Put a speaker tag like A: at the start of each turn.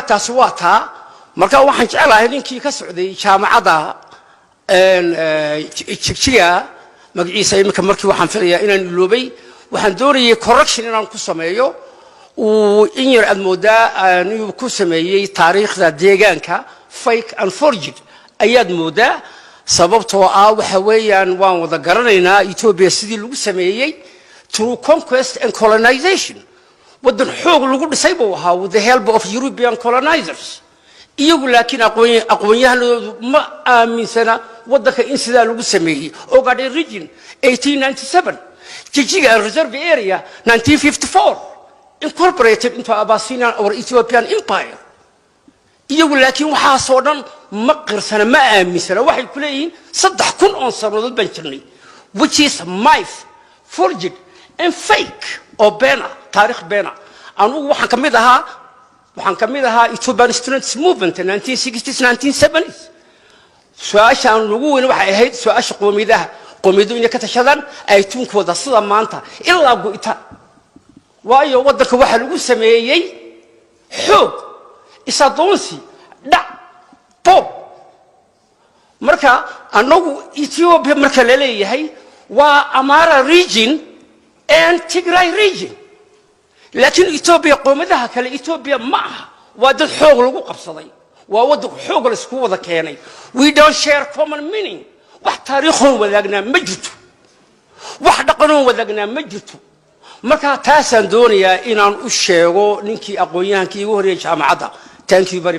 A: تاسواتا marka waxaan jecelahay ninkii ka socday jaamacada Chichiga magaciisa imika markii waxaan filayaa inaan iloobay waxaan doonayay correction inaan ku sameeyo oo in yar aad moodaa inuu ku sameeyay taariikhda deegaanka fake and forged ayaad moodaa sababtoo ah waxa weeyaan waan wada garanaynaa Ethiopia sidii lagu sameeyay through conquest and colonization wadan xoog lagu dhisay buu ahaa with the help of European colonizers iyagu laakiin aqoonyahanadu ma aaminsana wadanka in sidaa lagu sameeyay Ogaden region 1897 Chichiga reserve area 1954 incorporated into Abyssinian or Ethiopian empire iyagu laakiin waxa soo dhan ma qirsana ma aaminsana waxay ku leeyihiin 3,000 oo sanadood baan jirnay which is myth forged and fake or bena taariikh bena anu waxaan kamid ahaa Ethiopian students movement in 1960s 1970s su'aashan lagu weyn waxay ahayd su'aasha qowmiyadu inay ka tashadaan ay tuunkooda sida maanta ilaa go'ita waayo wadanka waxa lagu sameeyay xoog isadoonsi dhac pop marka anagu Ethiopia marka la leeyahay waa Amhara region and Tigray region لكن إثيوبيا قومها كلا إثيوبيا معها وادد حوغ لغو قبصدي وادد حوغ لسكو وذا كياني we don't share common meaning واحد تاريخهم وذاقنا مجدو واحد قانون وذاقنا مجدو مركا تاسان دونيا إنان أشيغو ننكي أقويان كي يغوري جامعة thank you very much